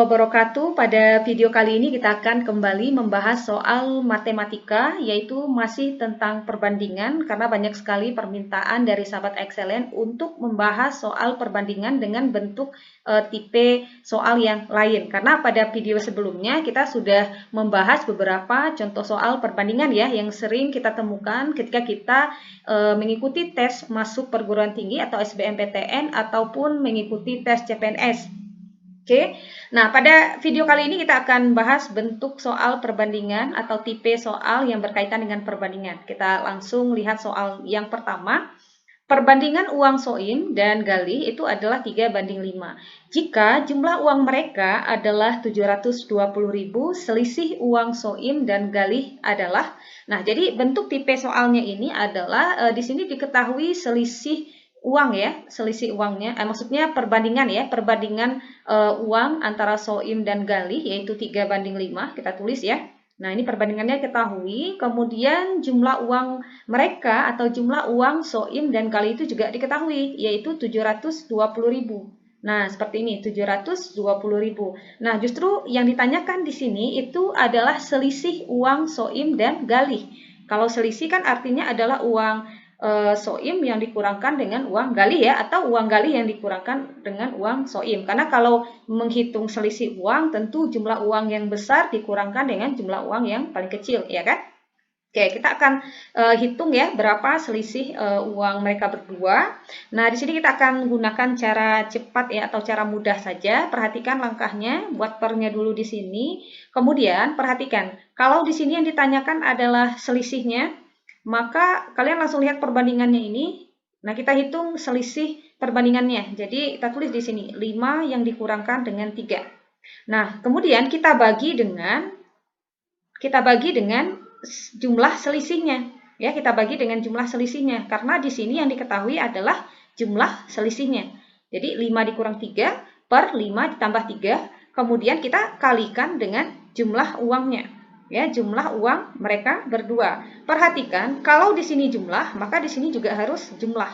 wabarakatuh. Pada video kali ini kita akan kembali membahas soal matematika, yaitu masih tentang perbandingan, karena banyak sekali permintaan dari sahabat Excellent untuk membahas soal perbandingan dengan bentuk tipe soal yang lain. Karena pada video sebelumnya kita sudah membahas beberapa contoh soal perbandingan ya, yang sering kita temukan ketika kita mengikuti tes masuk perguruan tinggi atau SBMPTN ataupun mengikuti tes CPNS. Oke, nah pada video kali ini kita akan bahas bentuk soal perbandingan atau tipe soal yang berkaitan dengan perbandingan. Kita langsung lihat soal yang pertama. Perbandingan uang Soim dan Galih itu adalah 3:5. Jika jumlah uang mereka adalah 720.000, selisih uang Soim dan Galih adalah. Nah, jadi bentuk tipe soalnya ini adalah di sini diketahui selisih uang ya, selisih uangnya, maksudnya perbandingan ya, perbandingan uang antara Soim dan Galih yaitu 3:5, kita tulis ya. Nah, ini perbandingannya ketahui, kemudian jumlah uang mereka atau jumlah uang Soim dan Galih itu juga diketahui, yaitu 720.000. Nah, seperti ini, 720.000. Nah, justru yang ditanyakan di sini itu adalah selisih uang Soim dan Galih. Kalau selisih kan artinya adalah uang Soim yang dikurangkan dengan uang Galih ya, atau uang Galih yang dikurangkan dengan uang Soim. Karena kalau menghitung selisih uang, tentu jumlah uang yang besar dikurangkan dengan jumlah uang yang paling kecil, ya kan? Oke, kita akan hitung ya berapa selisih uang mereka berdua. Nah, di sini kita akan gunakan cara cepat ya atau cara mudah saja. Perhatikan langkahnya, buat pernya dulu di sini. Kemudian perhatikan, kalau di sini yang ditanyakan adalah selisihnya, maka kalian langsung lihat perbandingannya ini. Nah, kita hitung selisih perbandingannya. Jadi, kita tulis di sini 5 yang dikurangkan dengan 3. Nah, kemudian kita bagi dengan jumlah selisihnya. Ya, kita bagi dengan jumlah selisihnya karena di sini yang diketahui adalah jumlah selisihnya. Jadi 5 dikurang 3 per 5 ditambah 3, kemudian kita kalikan dengan jumlah uangnya. Ya, jumlah uang mereka berdua. Perhatikan, kalau di sini jumlah, maka di sini juga harus jumlah.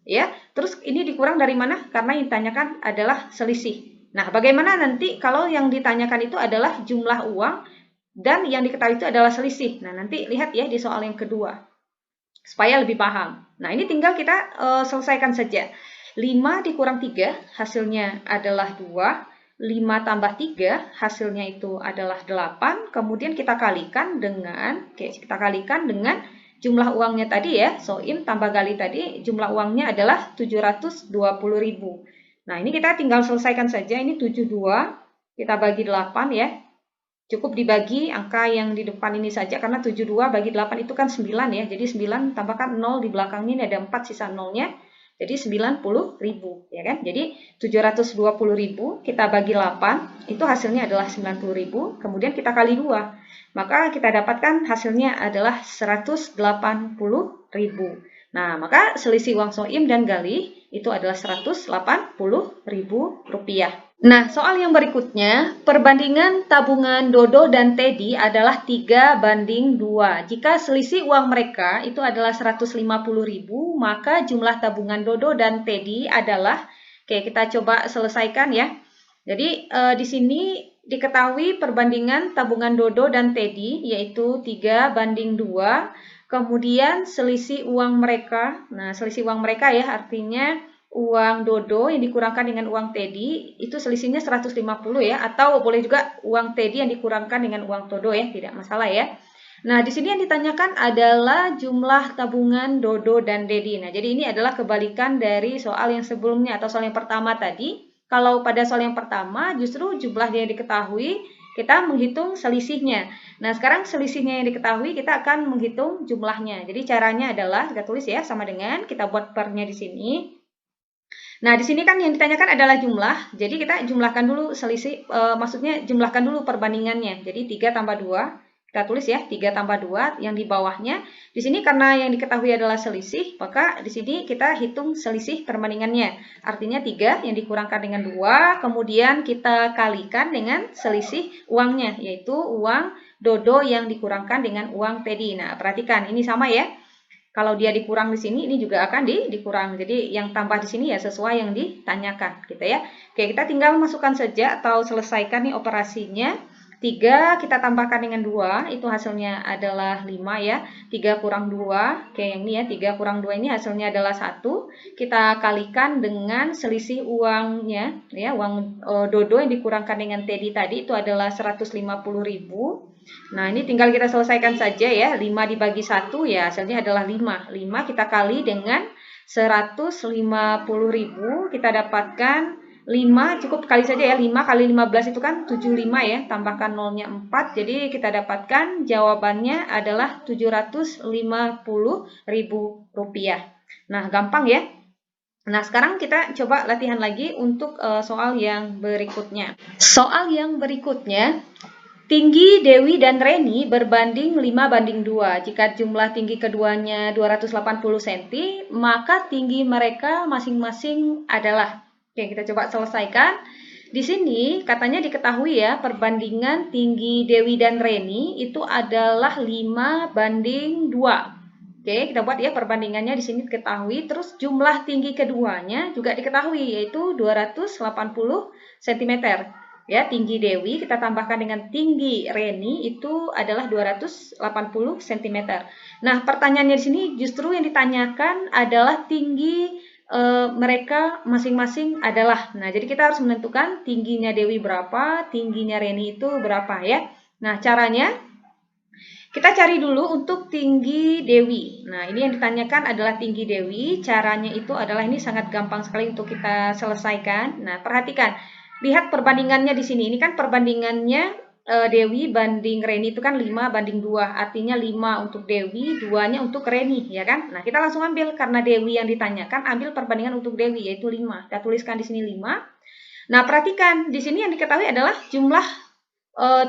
Ya, terus ini dikurang dari mana? Karena yang ditanyakan adalah selisih. Nah, bagaimana nanti kalau yang ditanyakan itu adalah jumlah uang dan yang diketahui itu adalah selisih? Nah, nanti lihat ya di soal yang kedua. Supaya lebih paham. Nah, ini tinggal kita selesaikan saja. 5 dikurang 3 hasilnya adalah 2. 5 tambah 3 hasilnya itu adalah 8. Kemudian kita kalikan dengan jumlah uangnya tadi ya, Soim tambah Galih tadi, jumlah uangnya adalah 720.000. Nah, ini kita tinggal selesaikan saja. Ini 72 kita bagi 8 ya. Cukup dibagi angka yang di depan ini saja, karena 72 bagi 8 itu kan 9 ya. Jadi 9 tambahkan 0 di belakangnya, ini ada 4 sisa nolnya. Jadi 90.000 ya kan. Jadi 720.000 kita bagi 8 itu hasilnya adalah 90.000. Kemudian kita kali 2. Maka kita dapatkan hasilnya adalah 180.000. Nah, maka selisih uang Soim dan Galih itu adalah 180.000 rupiah. Nah, soal yang berikutnya, perbandingan tabungan Dodo dan Teddy adalah 3:2. Jika selisih uang mereka itu adalah 150.000, maka jumlah tabungan Dodo dan Teddy adalah, oke, kita coba selesaikan ya. Jadi, di sini diketahui perbandingan tabungan Dodo dan Teddy yaitu 3:2. Kemudian selisih uang mereka, nah selisih uang mereka ya artinya uang Dodo yang dikurangkan dengan uang Teddy itu selisihnya 150 ya, atau boleh juga uang Teddy yang dikurangkan dengan uang Dodo ya, tidak masalah ya. Nah, di sini yang ditanyakan adalah jumlah tabungan Dodo dan Teddy. Nah, jadi ini adalah kebalikan dari soal yang sebelumnya atau soal yang pertama tadi. Kalau pada soal yang pertama justru jumlahnya diketahui, kita menghitung selisihnya. Nah, sekarang selisihnya yang diketahui, kita akan menghitung jumlahnya. Jadi caranya adalah kita tulis ya, sama dengan kita buat pernya di sini. Nah, di sini kan yang ditanyakan adalah jumlah. Jadi kita jumlahkan dulu selisih, maksudnya jumlahkan dulu perbandingannya. Jadi 3 tambah 2, kita tulis ya, 3 tambah 2 yang di bawahnya. Di sini karena yang diketahui adalah selisih, maka di sini kita hitung selisih perbandingannya. Artinya 3 yang dikurangkan dengan 2, kemudian kita kalikan dengan selisih uangnya, yaitu uang Dodo yang dikurangkan dengan uang Teddy. Nah, perhatikan, ini sama ya. Kalau dia dikurang di sini, ini juga akan dikurang. Jadi yang tambah di sini ya sesuai yang ditanyakan, gitu ya. Oke, kita tinggal masukkan saja atau selesaikan nih operasinya. 3 kita tambahkan dengan 2, itu hasilnya adalah 5 ya. 3 kurang 2, oke yang ini ya, 3 kurang 2 ini hasilnya adalah 1. Kita kalikan dengan selisih uangnya, ya, uang Dodo yang dikurangkan dengan Teddy tadi itu adalah 150.000. Nah, ini tinggal kita selesaikan saja ya. 5 dibagi 1 ya hasilnya adalah 5. 5 kita kali dengan 150.000, kita dapatkan 5, cukup kali saja ya, 5 kali 15 itu kan 75 ya, tambahkan nolnya 4, jadi kita dapatkan jawabannya adalah Rp750.000. Nah, gampang ya. Nah, sekarang kita coba latihan lagi untuk soal yang berikutnya. Soal yang berikutnya, tinggi Dewi dan Reni berbanding 5:2. Jika jumlah tinggi keduanya 280 cm, maka tinggi mereka masing-masing adalah. Oke, kita coba selesaikan. Di sini katanya diketahui ya, perbandingan tinggi Dewi dan Reni itu adalah 5:2. Oke, kita buat ya perbandingannya di sini diketahui. Terus jumlah tinggi keduanya juga diketahui, yaitu 280 cm. Ya, tinggi Dewi kita tambahkan dengan tinggi Reni itu adalah 280 cm. Nah, pertanyaannya di sini justru yang ditanyakan adalah tinggi mereka masing-masing adalah. Nah, jadi kita harus menentukan tingginya Dewi berapa, tingginya Reni itu berapa ya. Nah, caranya kita cari dulu untuk tinggi Dewi. Nah, ini yang ditanyakan adalah tinggi Dewi. Caranya itu adalah ini sangat gampang sekali untuk kita selesaikan. Nah, perhatikan. Lihat perbandingannya di sini. Ini kan perbandingannya Dewi banding Reni itu kan 5:2. Artinya 5 untuk Dewi, 2-nya untuk Reni, ya kan? Nah, kita langsung ambil karena Dewi yang ditanyakan, ambil perbandingan untuk Dewi yaitu 5. Kita tuliskan di sini 5. Nah, perhatikan di sini yang diketahui adalah jumlah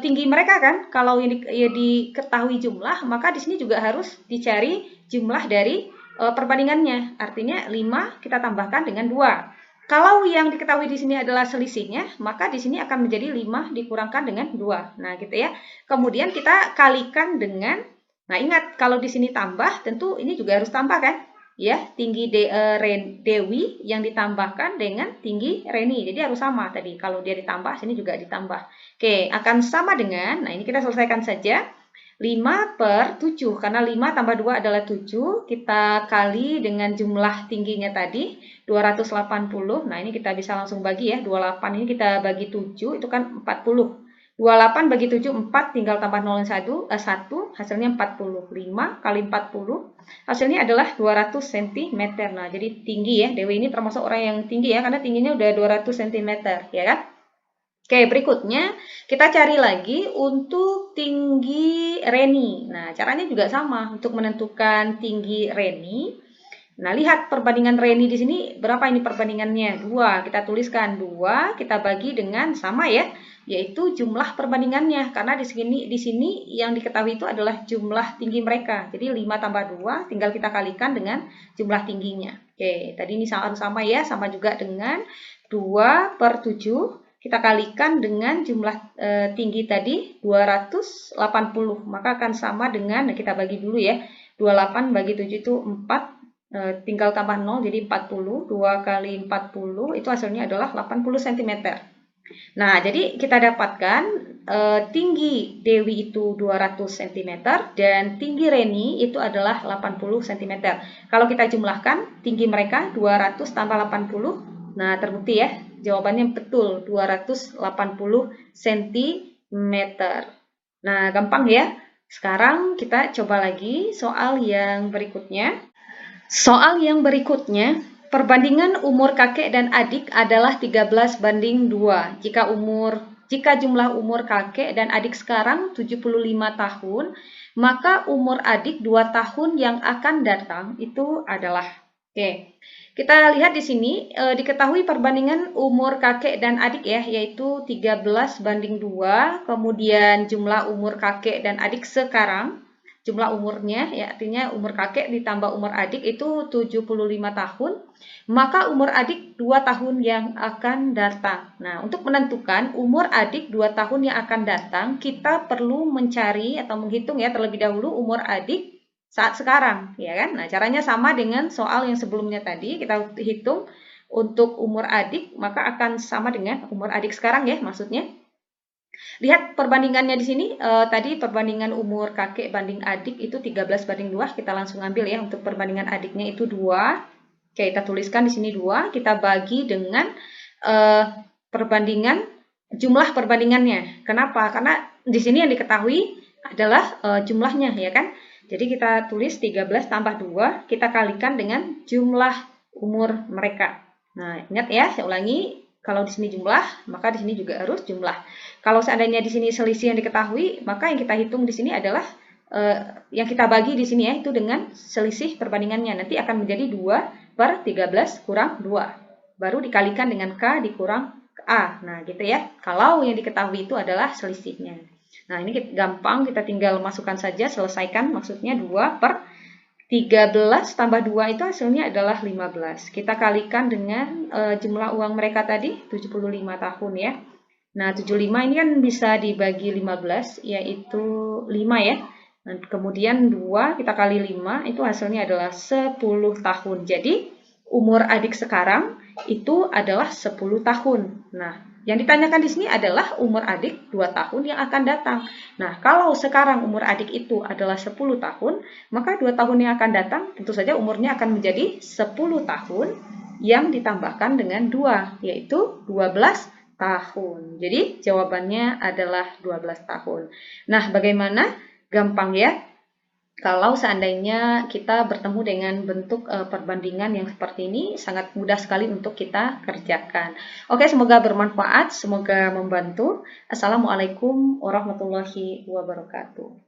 tinggi mereka kan. Kalau yang diketahui jumlah, maka di sini juga harus dicari jumlah dari perbandingannya. Artinya 5 kita tambahkan dengan 2. Kalau yang diketahui di sini adalah selisihnya, maka di sini akan menjadi 5 dikurangkan dengan 2. Nah, gitu ya. Kemudian kita kalikan dengan, nah ingat kalau di sini tambah, tentu ini juga harus tambah kan? Ya, tinggi Dewi yang ditambahkan dengan tinggi Reni. Jadi harus sama tadi. Kalau dia ditambah, sini juga ditambah. Oke, akan sama dengan, nah ini kita selesaikan saja. 5/7, karena 5 tambah 2 adalah 7, kita kali dengan jumlah tingginya tadi, 280, nah ini kita bisa langsung bagi ya, 28 ini kita bagi 7, itu kan 40. 28 bagi 7, 4, tinggal tambah 0 1, hasilnya 40. 5 kali 40, hasilnya adalah 200 cm. Nah, jadi tinggi ya, Dewi ini termasuk orang yang tinggi ya, karena tingginya udah 200 cm, ya kan? Oke, berikutnya kita cari lagi untuk tinggi Reni. Nah, caranya juga sama untuk menentukan tinggi Reni. Nah, lihat perbandingan Reni di sini berapa ini perbandingannya? 2. Kita tuliskan 2, kita bagi dengan sama ya, yaitu jumlah perbandingannya. Karena di sini yang diketahui itu adalah jumlah tinggi mereka. Jadi 5 tambah 2 tinggal kita kalikan dengan jumlah tingginya. Oke, tadi ini harus sama ya, sama juga dengan 2/7. Kita kalikan dengan jumlah tinggi tadi 280, maka akan sama dengan, nah kita bagi dulu ya, 28 bagi 7 itu 4, tinggal tambah 0 jadi 40, 2 kali 40 itu hasilnya adalah 80 cm. Nah, jadi kita dapatkan tinggi Dewi itu 200 cm dan tinggi Reni itu adalah 80 cm. Kalau kita jumlahkan tinggi mereka 200 tambah 80, nah terbukti ya. Jawabannya betul, 280 cm. Nah, gampang ya. Sekarang kita coba lagi soal yang berikutnya. Soal yang berikutnya, perbandingan umur kakek dan adik adalah 13:2. Jika jumlah umur kakek dan adik sekarang 75 tahun, maka umur adik 2 tahun yang akan datang itu adalah. Oke. Kita lihat di sini diketahui perbandingan umur kakek dan adik ya, yaitu 13:2, kemudian jumlah umur kakek dan adik sekarang, jumlah umurnya ya, artinya umur kakek ditambah umur adik itu 75 tahun, maka umur adik 2 tahun yang akan datang. Nah, untuk menentukan umur adik 2 tahun yang akan datang, kita perlu mencari atau menghitung ya terlebih dahulu umur adik saat sekarang, ya kan? Nah, caranya sama dengan soal yang sebelumnya tadi, kita hitung untuk umur adik, maka akan sama dengan umur adik sekarang ya, maksudnya. Lihat perbandingannya di sini, tadi perbandingan umur kakek banding adik itu 13/2, kita langsung ambil ya, untuk perbandingan adiknya itu 2. Oke, kita tuliskan di sini 2, kita bagi dengan perbandingan jumlah perbandingannya. Kenapa? Karena di sini yang diketahui adalah jumlahnya, ya kan? Jadi kita tulis 13 tambah 2, kita kalikan dengan jumlah umur mereka. Nah, ingat ya, saya ulangi, kalau di sini jumlah, maka di sini juga harus jumlah. Kalau seandainya di sini selisih yang diketahui, maka yang kita hitung di sini adalah yang kita bagi di sini ya, itu dengan selisih perbandingannya. Nanti akan menjadi 2/13 kurang 2. Baru dikalikan dengan K dikurang A. Nah, gitu ya. Kalau yang diketahui itu adalah selisihnya. Nah, ini gampang, kita tinggal masukkan saja, selesaikan. Maksudnya 2/13 tambah 2 itu hasilnya adalah 15. Kita kalikan dengan jumlah uang mereka tadi, 75 tahun ya. Nah, 75 ini kan bisa dibagi 15, yaitu 5 ya. Nah, kemudian 2 kita kali 5, itu hasilnya adalah 10 tahun. Jadi, umur adik sekarang itu adalah 10 tahun. Nah, yang ditanyakan di sini adalah umur adik 2 tahun yang akan datang. Nah, kalau sekarang umur adik itu adalah 10 tahun, maka 2 tahun yang akan datang tentu saja umurnya akan menjadi 10 tahun yang ditambahkan dengan 2, yaitu 12 tahun. Jadi, jawabannya adalah 12 tahun. Nah, bagaimana? Gampang ya. Kalau seandainya kita bertemu dengan bentuk perbandingan yang seperti ini, sangat mudah sekali untuk kita kerjakan. Oke, semoga bermanfaat, semoga membantu. Assalamualaikum warahmatullahi wabarakatuh.